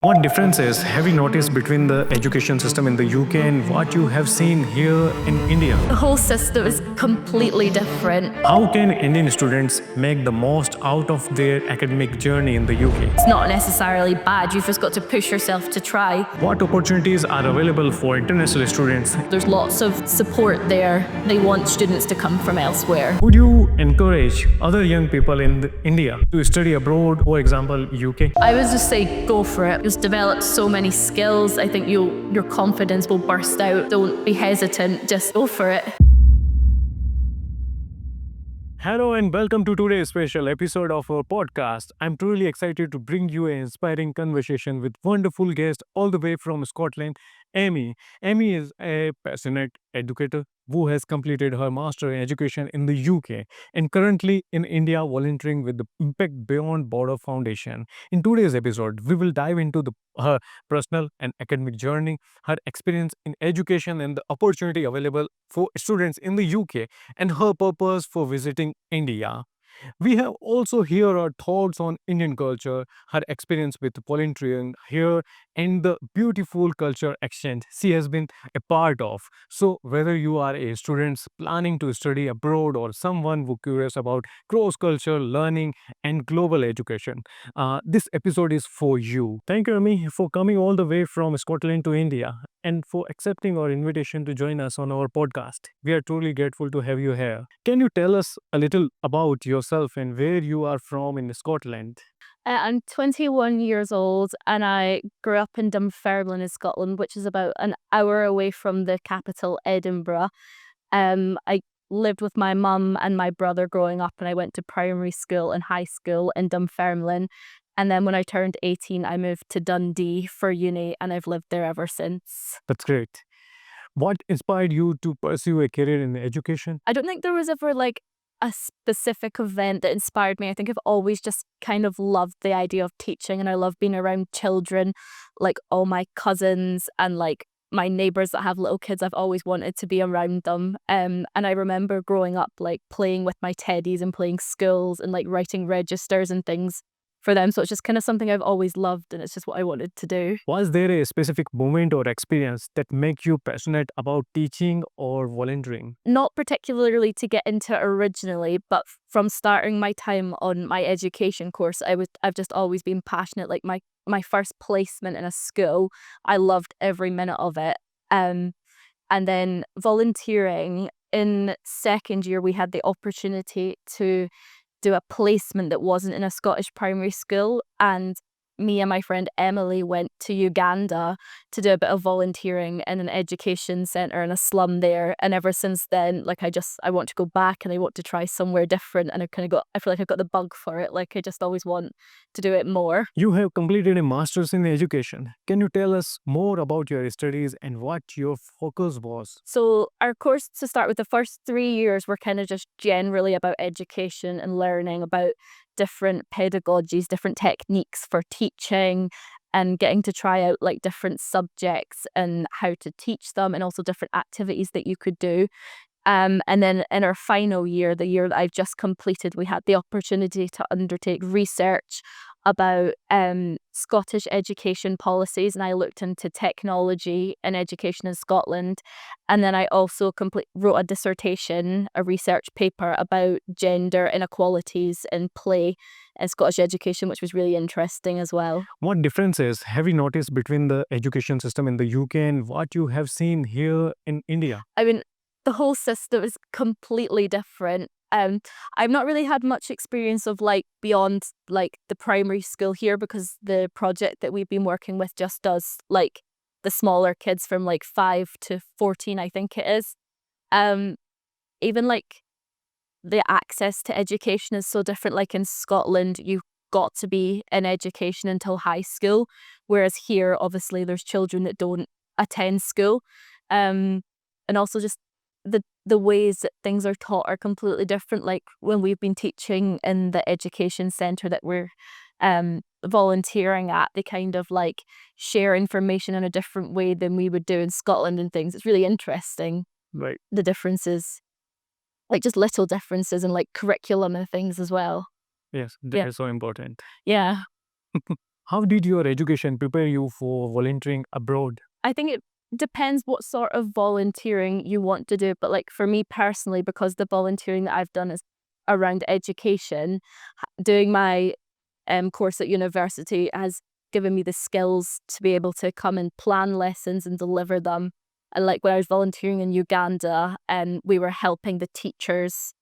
What differences have you noticed between the education system in the UK and what you have seen here in India? The whole system is completely different. How can Indian students make the most out of their academic journey in the UK? It's not necessarily bad, you've just got to push yourself to try. What opportunities are available for international students? There's lots of support there. They want students to come from elsewhere. Would you encourage other young people in India to study abroad, for example, UK? I would just say go for it. Just develop so many skills. I think your confidence will burst out. Don't be hesitant, just go for it. Hello and welcome to today's special episode of our podcast. I'm truly excited to bring you an inspiring conversation with wonderful guest all the way from Scotland, Amy. Amy is a passionate educator who has completed her master in education in the UK and currently in India volunteering with the Impact Beyond Border Foundation. In today's episode, we will dive into her personal and academic journey, her experience in education and the opportunity available for students in the UK and her purpose for visiting India. We have also hear her thoughts on Indian culture, her experience with volunteering here, and the beautiful culture exchange she has been a part of. So, whether you are a student planning to study abroad or someone who curious about cross culture learning and global education, this episode is for you. Thank you, Ami, for coming all the way from Scotland to India and for accepting our invitation to join us on our podcast. We are truly grateful to have you here. Can you tell us a little about yourself and where you are from in Scotland? I'm 21 years old and I grew up in Dunfermline in Scotland, which is about an hour away from the capital, Edinburgh. I lived with my mum and my brother growing up, and I went to primary school and high school in Dunfermline. And then when I turned 18, I moved to Dundee for uni, and I've lived there ever since. That's great. What inspired you to pursue a career in education? I don't think there was ever like a specific event that inspired me. I think I've always just kind of loved the idea of teaching, and I love being around children, like all my cousins and like my neighbors that have little kids. I've always wanted to be around them. And I remember growing up like playing with my teddies and playing schools and like writing registers and things for them. So it's just kind of something I've always loved, and it's just what I wanted to do. Was there a specific moment or experience that make you passionate about teaching or volunteering? Not particularly to get into originally, but from starting my time on my education course, I've just always been passionate. Like my first placement in a school, I loved every minute of it. And then volunteering in second year, we had the opportunity to do a placement that wasn't in a Scottish primary school, and me and my friend Emily went to Uganda to do a bit of volunteering in an education centre in a slum there. And ever since then, like I want to go back and I want to try somewhere different, and I feel like I've got the bug for it. Like I just always want to do it more. You have completed a master's in education. Can you tell us more about your studies and what your focus was? So our course, to start with, the first 3 years were kind of just generally about education and learning about different pedagogies, different techniques for teaching, and getting to try out like different subjects and how to teach them, and also different activities that you could do. And then in our final year, the year that I've just completed, we had the opportunity to undertake research about Scottish education policies, and I looked into technology and education in Scotland. And then I also wrote a dissertation, a research paper about gender inequalities in play in Scottish education, which was really interesting as well. What differences have you noticed between the education system in the UK and what you have seen here in India? I mean, the whole system is completely different. I've not really had much experience of like beyond like the primary school here, because the project that we've been working with just does like the smaller kids from like 5 to 14, I think it is. Even like the access to education is so different. Like in Scotland, you've got to be in education until high school, whereas here, obviously, there's children that don't attend school. And also just the ways that things are taught are completely different. Like when we've been teaching in the education centre that we're volunteering at, they kind of like share information in a different way than we would do in Scotland and things. It's really interesting, Right. the differences, like just little differences in like curriculum and things as well. Yes, Yeah. they're so important. Yeah. How did your education prepare you for volunteering abroad? I think it depends what sort of volunteering you want to do. But like for me personally, because the volunteering that I've done is around education, doing my course at university has given me the skills to be able to come and plan lessons and deliver them. And like when I was volunteering in Uganda, and we were helping the teachers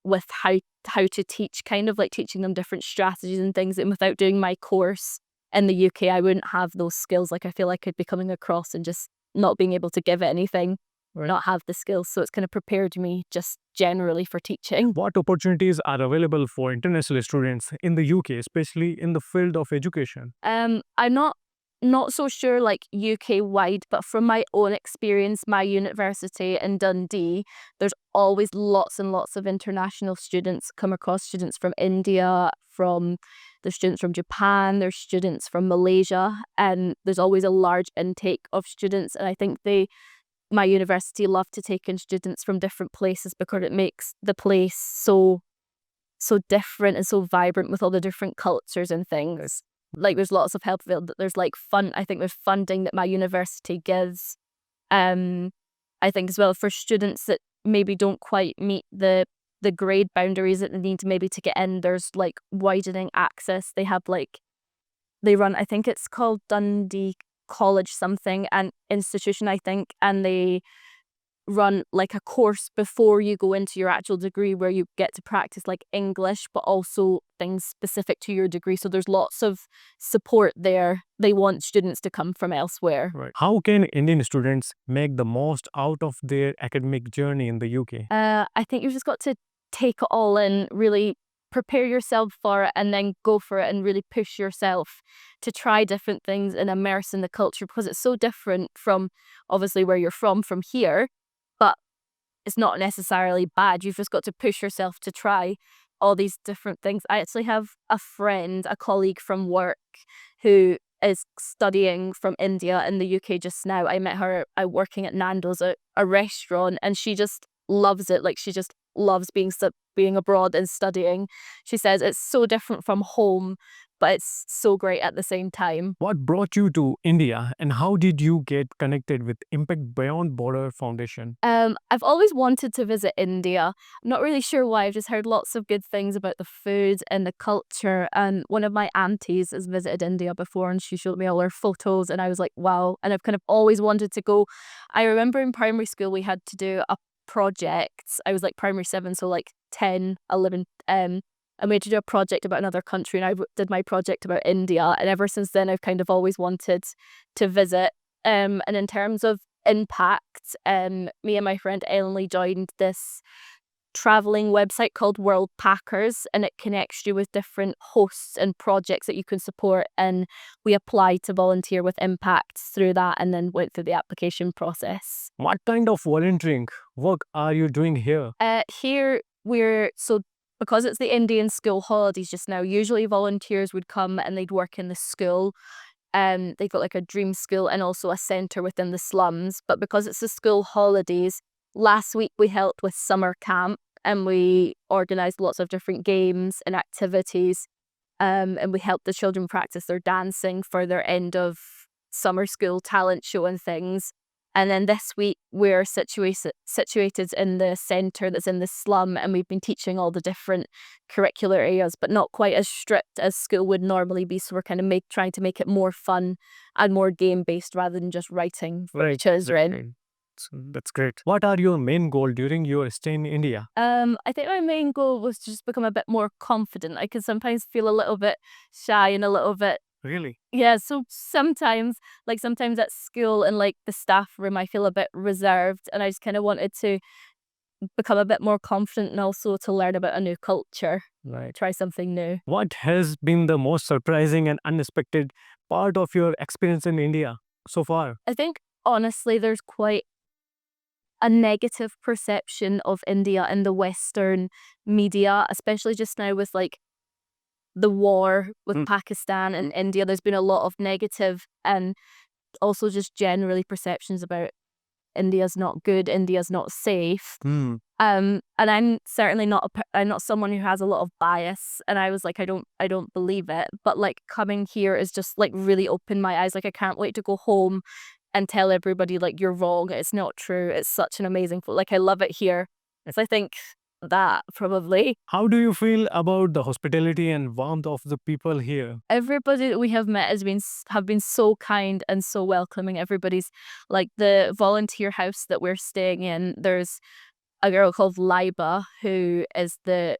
with how to teach, kind of like teaching them different strategies and things. And without doing my course in the UK, I wouldn't have those skills. Like I feel like I'd be coming across and just not being able to give anything or not have the skills. So it's kind of prepared me just generally for teaching. What opportunities are available for international students in the UK, especially in the field of education? I'm not so sure like UK wide, but from my own experience, my university in Dundee, there's always lots and lots of international students come across, students from India, there's students from Japan, there's students from Malaysia, and there's always a large intake of students. And I think my university love to take in students from different places because it makes the place so different and so vibrant with all the different cultures and things. Like there's lots of help available. There's like I think there's funding that my university gives. I think as well for students that maybe don't quite meet the grade boundaries that they need to maybe to get in, there's like widening access. They have like, they run, I think it's called Dundee College something, an institution I think, and they run like a course before you go into your actual degree where you get to practice like English, but also things specific to your degree. So there's lots of support there. They want students to come from elsewhere. Right. How can Indian students make the most out of their academic journey in the UK? I think you've just got to take it all in, really prepare yourself for it, and then go for it and really push yourself to try different things and immerse in the culture, because it's so different from obviously where you're from here. But it's not necessarily bad. You've just got to push yourself to try all these different things. I actually have a friend, a colleague from work, who is studying from India in the UK just now. I met her working at Nando's, a restaurant, and she just loves it. Like she just loves being abroad and studying. She says it's so different from home, but it's so great at the same time. What brought you to India and how did you get connected with Impact Beyond Border Foundation? I've always wanted to visit India. I'm not really sure why. I've just heard lots of good things about the food and the culture. And one of my aunties has visited India before, and she showed me all her photos, and I was like, wow. And I've kind of always wanted to go. I remember in primary school we had to do a project. I was like primary 7, so like 10, 11. And we had to do a project about another country, and did my project about India. And ever since then, I've kind of always wanted to visit. And in terms of impact, me and my friend Ellen Lee joined this traveling website called World Packers, and it connects you with different hosts and projects that you can support. And we applied to volunteer with Impact through that, and then went through the application process. What kind of volunteering work are you doing here? Here because it's the Indian school holidays just now, usually volunteers would come and they'd work in the school. They've got like a dream school and also a centre within the slums. But because it's the school holidays, last week we helped with summer camp, and we organised lots of different games and activities. And we helped the children practice their dancing for their end of summer school talent show and things. And then this week we're situated in the centre that's in the slum, and we've been teaching all the different curricular areas, but not quite as strict as school would normally be. So we're kind of trying to make it more fun and more game-based rather than just writing for Right. children. That's great. What are your main goal during your stay in India? I think my main goal was to just become a bit more confident. I could sometimes feel a little bit shy and a little bit, Really? yeah, so sometimes at school and like the staff room, I feel a bit reserved, and I just kind of wanted to become a bit more confident and also to learn about a new culture, Right. try something new. What has been the most surprising and unexpected part of your experience in India so far? I think honestly, there's quite a negative perception of India in the Western media, especially just now with like the war with Mm. Pakistan and India. There's been a lot of negative and also just generally perceptions about India's not good, India's not safe. Hmm. And I'm certainly not I'm not someone who has a lot of bias. And I was like, I don't believe it. But like coming here is just like really opened my eyes. Like I can't wait to go home and tell everybody like you're wrong. It's not true. It's such an amazing like I love it here. So I think that probably How do you feel about the hospitality and warmth of the people here? everybody that we have met have been so kind and so welcoming. Everybody's like the volunteer house that we're staying in. There's a girl called Liba who is the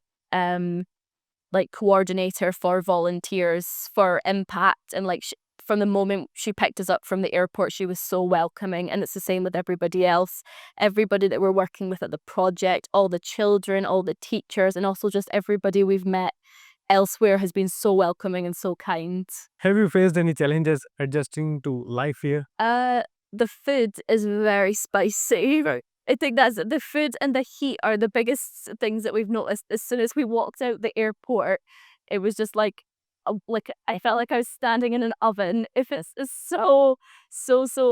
like coordinator for volunteers for Impact, and like from the moment she picked us up from the airport, she was so welcoming, and it's the same with everybody else. Everybody that we're working with at the project, all the children, all the teachers, and also just everybody we've met elsewhere has been so welcoming and so kind. Have you faced any challenges adjusting to life here? The food is very spicy. Right. I think that's the food and the heat are the biggest things that we've noticed. As soon as we walked out the airport, it was just like I felt like I was standing in an oven. If it's so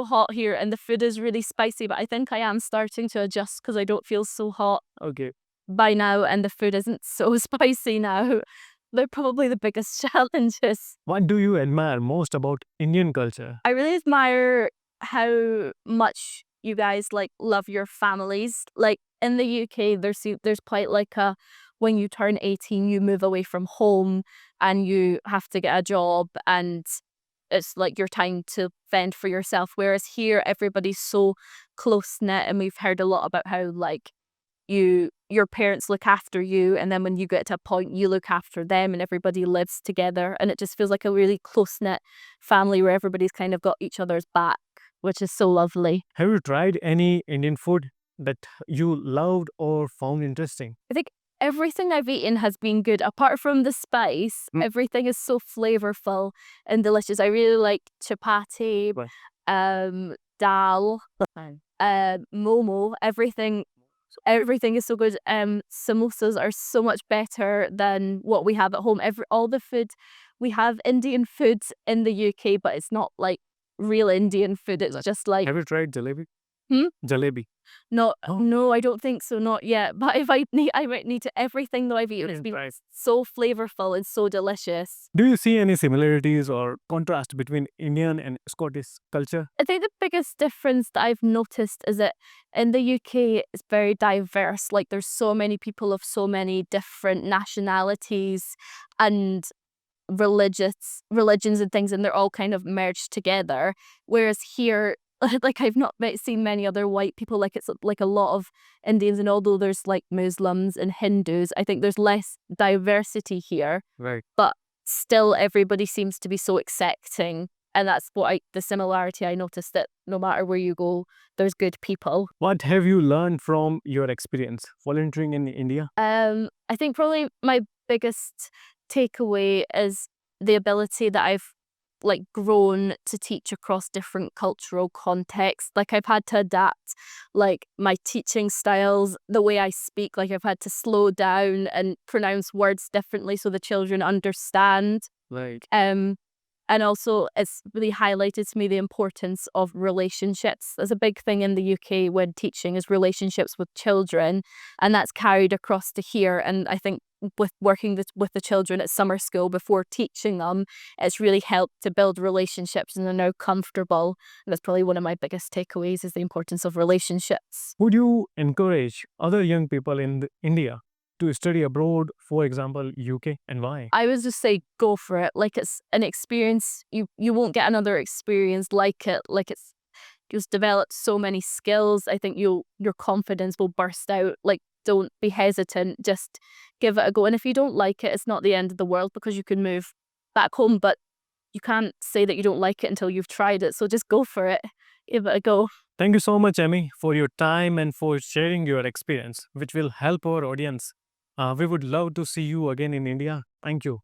hot here, and the food is really spicy, but I think I am starting to adjust because I don't feel so hot Okay. by now, and the food isn't so spicy now. They're probably the biggest challenges. What do you admire most about Indian culture? I really admire how much you guys like love your families. Like in the UK, there's quite like a when you turn 18, you move away from home and you have to get a job, and it's like your time to fend for yourself. Whereas here, everybody's so close knit, and we've heard a lot about how like your parents look after you, and then when you get to a point you look after them, and everybody lives together, and it just feels like a really close-knit family where everybody's kind of got each other's back, which is so lovely. Have you tried any Indian food that you loved or found interesting? I think everything I've eaten has been good apart from the spice. Mm. Everything is so flavorful and delicious. I really like chapati, Right. dal, momo, everything is so good. Samosas are so much better than what we have at home. All the food we have Indian food in the UK, but it's not like real Indian food. It's just like Have you tried jalebi? Hmm? Jalebi. no, No. no, I don't think so, not yet. But if I might need to. Everything that I've eaten, it's been Right. so flavorful and so delicious. Do you see any similarities or contrast between Indian and Scottish culture? I think the biggest difference that I've noticed is that in the UK it's very diverse. Like there's so many people of so many different nationalities and religions and things, and they're all kind of merged together. Whereas here, like I've not seen many other white people. Like it's like a lot of Indians, and although there's like Muslims and Hindus, I think there's less diversity here. Right. But still, everybody seems to be so accepting, and that's the similarity I noticed, that no matter where you go, there's good people. What have you learned from your experience volunteering in India? I think probably my biggest takeaway is the ability that I've like grown to teach across different cultural contexts. Like I've had to adapt like my teaching styles, the way I speak, like I've had to slow down and pronounce words differently so the children understand. Right. And also, it's really highlighted to me the importance of relationships. There's a big thing in the UK when teaching is relationships with children, and that's carried across to here. And I think with working with the children at summer school before teaching them, it's really helped to build relationships, and they're now comfortable. And that's probably one of my biggest takeaways, is the importance of relationships. Would you encourage other young people in India to study abroad, for example, UK, and why? I would just say go for it. Like it's an experience. You won't get another experience like it. Like it's just developed so many skills. I think your confidence will burst out. Like don't be hesitant. Just give it a go. And if you don't like it, it's not the end of the world, because you can move back home. But you can't say that you don't like it until you've tried it. So just go for it. Give it a go. Thank you so much, Emmy, for your time and for sharing your experience, which will help our audience. We would love to see you again in India. Thank you.